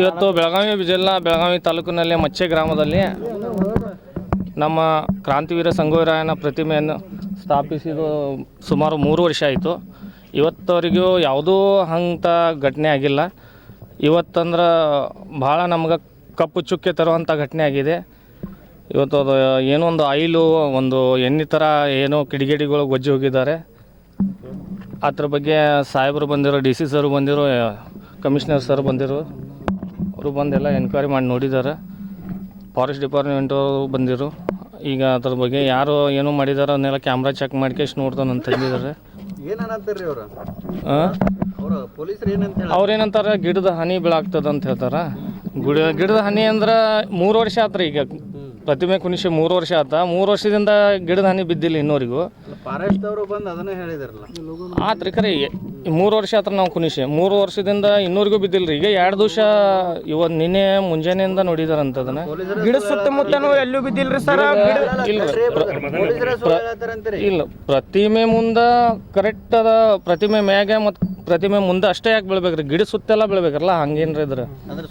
ಇವತ್ತು ಬೆಳಗಾವಿ ಜಿಲ್ಲಾ ಬೆಳಗಾವಿ ತಾಲೂಕಿನಲ್ಲಿ ಮಚ್ಚೆ ಗ್ರಾಮದಲ್ಲಿ ನಮ್ಮ ಕ್ರಾಂತಿವೀರ ಸಂಗೊಳ್ಳಿರಾಯಣ್ಣ ಪ್ರತಿಮೆಯನ್ನು ಸ್ಥಾಪಿಸಿದ್ದು ಸುಮಾರು 3 ವರ್ಷ ಆಯಿತು. ಇವತ್ತವರೆಗೂ ಯಾವುದೂ ಅಂಥ ಘಟನೆ ಆಗಿಲ್ಲ. ಇವತ್ತಂದ್ರೆ ಭಾಳ ನಮ್ಗೆ ಕಪ್ಪು ಚುಕ್ಕೆ ತರುವಂಥ ಘಟನೆ ಆಗಿದೆ. ಇವತ್ತು ಅದು ಏನೋ ಒಂದು ಆಯಿಲು ಒಂದು ಎಣ್ಣೆ ಥರ ಏನೋ ಕಿಡಿಗೇಡಿಗಳು ಗೊಜ್ಜಿ ಹೋಗಿದ್ದಾರೆ. ಅದ್ರ ಬಗ್ಗೆ ಸಾಹೇಬರು ಬಂದಿರೋ, ಡಿ ಸಿ ಸರ್ ಬಂದಿರೋ, ಕಮಿಷನರ್ ಸರ್ ಬಂದಿರೋ, ಅವರು ಬಂದೆಲ್ಲ ಎನ್ಕ್ವೈರಿ ಮಾಡಿ ನೋಡಿದ್ದಾರೆ. ಫಾರೆಸ್ಟ್ ಡಿಪಾರ್ಟ್ಮೆಂಟವರು ಬಂದಿರು. ಈಗ ಅದ್ರ ಬಗ್ಗೆ ಯಾರು ಏನೋ ಮಾಡಿದಾರೆ ಅದನ್ನೆಲ್ಲ ಕ್ಯಾಮ್ರಾ ಚೆಕ್ ಮಾಡ್ಕೇಶ್ ನೋಡ್ತಾನೆ ಅಂತ ತಂದಿದ್ದಾರೆ. ಅವ್ರೇನಂತಾರೆ ಗಿಡದ ಹನಿ ಬೀಳಾಗ್ತದೆ ಅಂತ ಹೇಳ್ತಾರೆ. ಗಿಡದ ಹನಿ ಅಂದ್ರೆ 3 ವರ್ಷ ಆತ್ರಿ. ಈಗ ಪ್ರತಿಮೆ ಕುಣಿಸಿ 3 ವರ್ಷ ಆತ. 3 ವರ್ಷದಿಂದ ಗಿಡದ ಹನಿ ಬಿದ್ದಿಲ್ಲ ಇನ್ನೂರಿಗೂ. ಫಾರೆಸ್ಟ್ ಅವರು ಬಂದು ಅದನ್ನೇ ಹೇಳಿದಾರಲ್ಲ ಆತ್ರಿ. ಖರೆ 3 ವರ್ಷ ಆತ್ರ ನಾವು ಕುಣಿಸಿ 3 ವರ್ಷದಿಂದ ಇನ್ನೂರಿಗೂ ಬಿದ್ದಿಲ್ಲ ರೀ. ಈಗ 2 ದಿವಸ ಇವತ್ತು ನಿನ್ನೆ ಮುಂಜಾನೆಯಿಂದ ನೋಡಿದಾರಂತ ಅದನ್ನ. ಗಿಡ ಸುತ್ತಮುತ್ತನೂ ಎಲ್ಲೂ ಬಿದ್ದಿಲ್ರಿ ಸರ್. ಇಲ್ಲ, ಪ್ರತಿಮೆ ಮುಂದೆ ಕರೆಕ್ಟ್ ಅದ. ಪ್ರತಿಮೆ ಮ್ಯಾಗ ಮತ್ತು ಪ್ರತಿಮೆ ಮುಂದೆ ಅಷ್ಟೇ ಯಾಕೆ ಬೀಳ್ಬೇಕ್ರಿ? ಗಿಡ ಸುತ್ತೆಲ್ಲ ಬೀಳ್ಬೇಕಲ್ಲ, ಹಂಗೇನ್ರಿ ಇದ್ರ.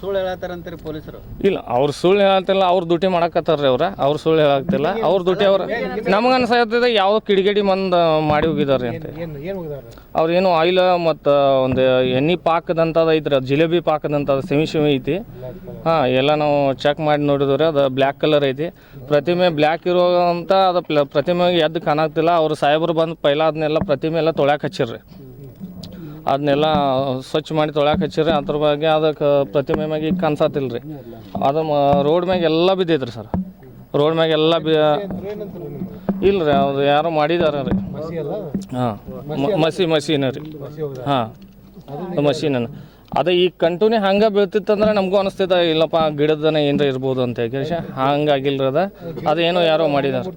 ಸುಳ್ಳು ಹೇಳತ್ತಾರಂತೀರಿ ಪೊಲೀಸರು? ಇಲ್ಲ, ಅವ್ರು ಸುಳ್ಳು ಹೇಳತ್ತಿಲ್ಲ. ಅವ್ರ ಡ್ಯೂಟಿ ಮಾಡಕತ್ತಾರ್ರಿ ಅವ್ರು ಸುಳ್ಳು ಹೇಳಾಗ್ತಿಲ್ಲ. ಅವ್ರ ಡ್ಯೂಟಿ ನಮಗೆ ಅನ್ಸಾಗ್ತದೆ ಯಾವುದೋ ಕಿಡಿಗೇಡಿ ಮಂದ್ ಮಾಡಿ ಹೋಗಿದಾರೆ ಅಂತ. ಅವ್ರೇನು ಆಯಿಲ್ ಮತ್ತು ಒಂದು ಎಣ್ಣೆ ಪಾಕದಂಥದ್ದು ಐತ್ರಿ. ಅದು ಜಿಲೇಬಿ ಪಾಕದಂಥದ್ದು ಸೆಮಿ ಐತಿ. ಹಾಂ, ಎಲ್ಲ ನಾವು ಚೆಕ್ ಮಾಡಿ ನೋಡಿದ್ರೆ ಅದು ಬ್ಲ್ಯಾಕ್ ಕಲರ್ ಐತಿ. ಪ್ರತಿಮೆ ಬ್ಲ್ಯಾಕ್ ಇರೋ ಅಂತ ಅದು ಪ್ರತಿಮೆಗೆ ಎದ್ದು ಕಾಣಾಗ್ತಿಲ್ಲ. ಅವ್ರು ಸಾಹೇಬರು ಬಂದು ಪೈಲ ಅದನ್ನೆಲ್ಲ ಪ್ರತಿಮೆ ಎಲ್ಲ ತೊಳ್ಯಾಕೆ ಹಚ್ಚಿರ್ರಿ. ಅದನ್ನೆಲ್ಲ ಸ್ವಚ್ಛ ಮಾಡಿ ತೊಳ್ಯಾಕೆ ಹಚ್ಚಿರಿ. ಅದ್ರ ಬಗ್ಗೆ ಅದಕ್ಕೆ ಪ್ರತಿಮೆ ಮ್ಯಾಗ ಈಗ ಕಾಣಿಸತ್ತಿಲ್ಲ ರೀ. ಅದು ರೋಡ್ ಮ್ಯಾಗ ಎಲ್ಲ ಬಿದ್ದೈತ್ರಿ ಸರ್. ರೋಡ್ ಮ್ಯಾಗ ಎಲ್ಲ ಇಲ್ಲ ರೀ, ಅದು ಯಾರೋ ಮಾಡಿದಾರ ರೀ. ಹಾಂ, ಮಷೀನ ರೀ. ಹಾಂ, ಮಷೀನನ್ನು ಅದು ಈಗ ಕಂಟಿನ್ಯೂ ಹಂಗೆ ಬೀಳ್ತಿತ್ತಂದ್ರೆ ನಮಗೂ ಅನಿಸ್ತೈತೆ ಇಲ್ಲಪ್ಪ ಗಿಡದನ ಏನರ ಇರ್ಬೋದು ಅಂತ ಹೇಳಿ. ಹಂಗಾಗಿಲ್ರಿ. ಅದೇನೋ ಯಾರೋ ಮಾಡಿದಾರೆ.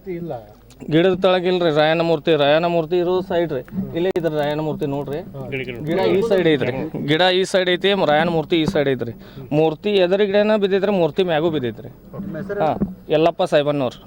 ಗಿಡದ ತಳಗಿಲ್ರಿ ರಾಯಣ್ಣ ಮೂರ್ತಿ ಇರೋ ಸೈಡ್ ರೀ. ಇಲ್ಲೇ ಇದ್ರಿ ರಾಯಣ್ಣ ಮೂರ್ತಿ ನೋಡ್ರಿ. ಗಿಡ ಈ ಸೈಡ್ ಐತ್ರಿ. ಗಿಡ ಈ ಸೈಡ್ ಐತಿ, ರಾಯಣ್ಣ ಮೂರ್ತಿ ಈ ಸೈಡ್ ಐತ್ರಿ. ಮೂರ್ತಿ ಎದುರು ಗಿಡನ ಬಿದ್ದೈತ್ರಿ, ಮೂರ್ತಿ ಮ್ಯಾಗೂ ಬಿದ್ದೈತ್ರಿ. ಹಾಂ, ಯಲ್ಲಪ್ಪ ಸಾಹೇಬನ್ನವ್ರು.